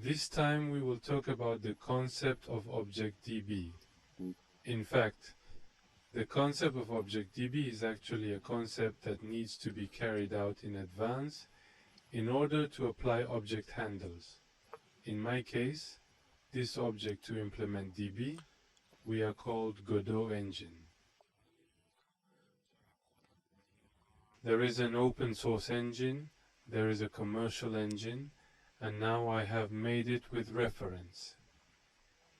This time we will talk about the concept of ObjectDB. In fact, the concept of ObjectDB is actually a concept that needs to be carried out in advance in order to apply object handles. In my case, this object to implement DB, we are called Godot engine. There is an open source engine, there is a commercial engine, and now I have made it with reference.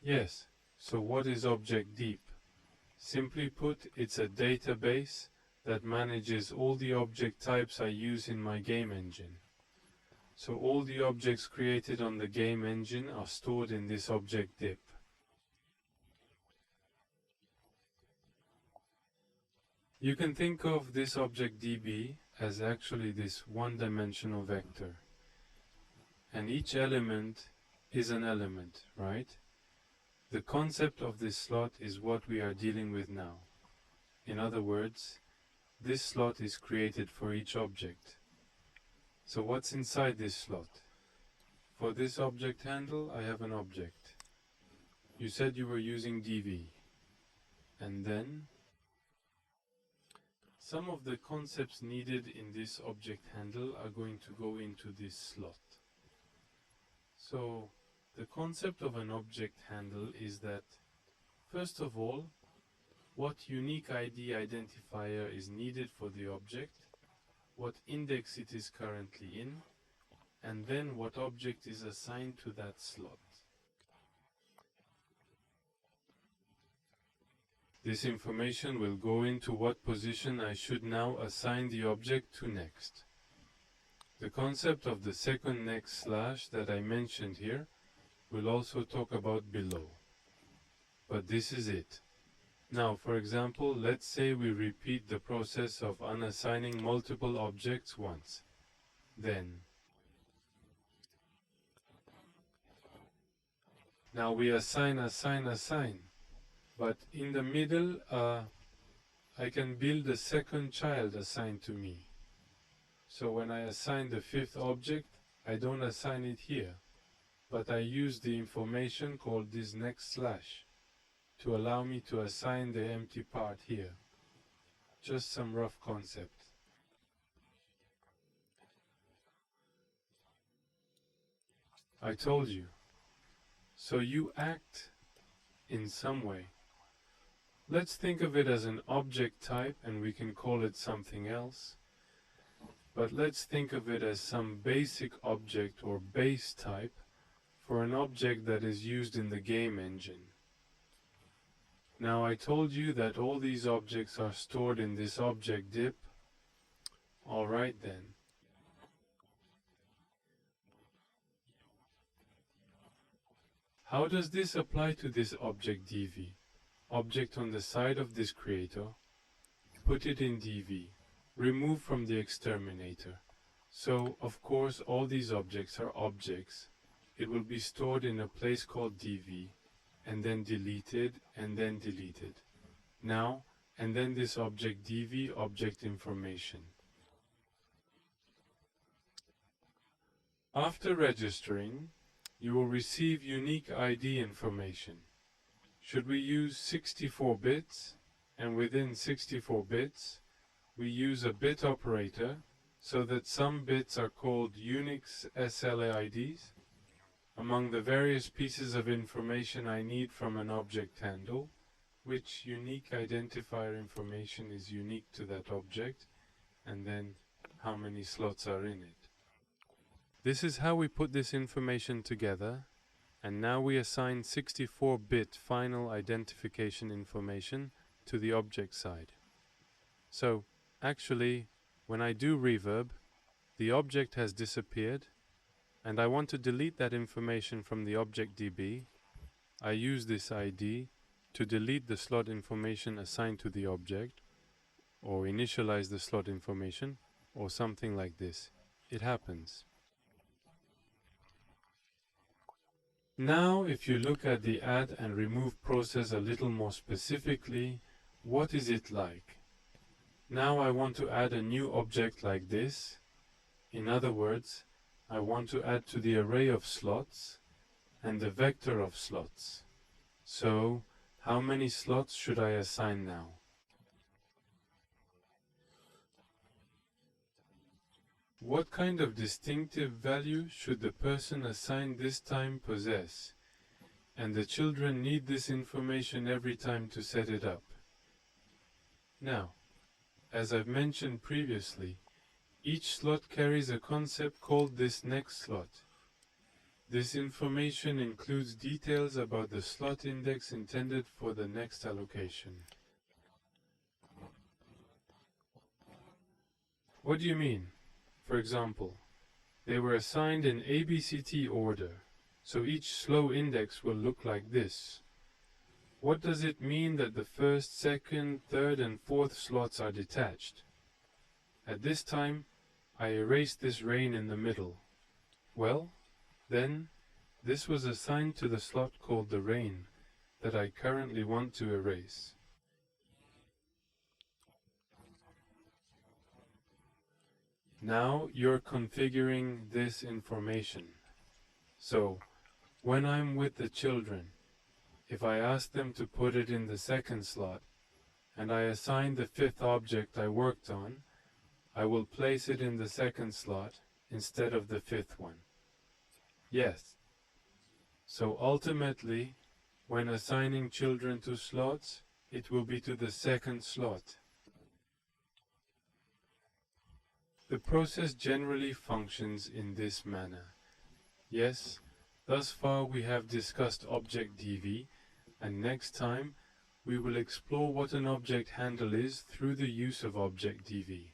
Yes, so what is ObjectDeep? Simply put, it's a database that manages all the object types I use in my game engine. So all the objects created on the game engine are stored in this ObjectDeep. You can think of this ObjectDB as actually this one-dimensional vector. And each element is an element, right? The concept of this slot is what we are dealing with now. In other words, this slot is created for each object. So what's inside this slot? For this object handle, I have an object. You said you were using DV. And then, some of the concepts needed in this object handle are going to go into this slot. So, the concept of an object handle is that, first of all, what unique ID identifier is needed for the object, what index it is currently in, and then what object is assigned to that slot. This information will go into what position I should now assign the object to next. The concept of the second next slash that I mentioned here we'll also talk about below. But this is it. Now, for example, let's say we repeat the process of unassigning multiple objects once. Then, now we assign. But in the middle, I can build a second child assigned to me. So when I assign the fifth object, I don't assign it here, but I use the information called this next slash to allow me to assign the empty part here. Just some rough concept. I told you. So you act in some way. Let's think of it as an object type, and we can call it something else. But let's think of it as some basic object or base type for an object that is used in the game engine. Now I told you that all these objects are stored in this ObjectDeep. Alright then. How does this apply to this ObjectDV? Object on the side of this creator. Put it in DV. Remove from the exterminator. So, of course, all these objects are objects. It will be stored in a place called DV, and then deleted, and then deleted. Now, and then this object DV, object information. After registering, you will receive unique ID information. Should we use 64 bits, and within 64 bits, we use a bit operator so that some bits are called Unix SLAIDs. Among the various pieces of information I need from an object handle, which unique identifier information is unique to that object, and then how many slots are in it. This is how we put this information together, and now we assign 64-bit final identification information to the object side. So, actually, when I do reverb, the object has disappeared, and I want to delete that information from the ObjectDB. I use this ID to delete the slot information assigned to the object, or initialize the slot information, or something like this. It happens. Now, if you look at the add and remove process a little more specifically, what is it like? Now I want to add a new object like this. In other words, I want to add to the array of slots and the vector of slots. So, how many slots should I assign now? What kind of distinctive value should the person assigned this time possess? And the children need this information every time to set it up. Now, as I've mentioned previously, each slot carries a concept called this next slot. This information includes details about the slot index intended for the next allocation. What do you mean? For example, they were assigned in ABCT order, so each slow index will look like this. What does it mean that the first, second, third and fourth slots are detached? At this time, I erased this reign in the middle. Well, then, this was assigned to the slot called the reign that I currently want to erase. Now you're configuring this information. So, when I'm with the children, if I ask them to put it in the second slot, and I assign the fifth object I worked on, I will place it in the second slot instead of the fifth one. Yes. So ultimately, when assigning children to slots, it will be to the second slot. The process generally functions in this manner. Yes, thus far we have discussed object DV, and next time we will explore what an object handle is through the use of object DV.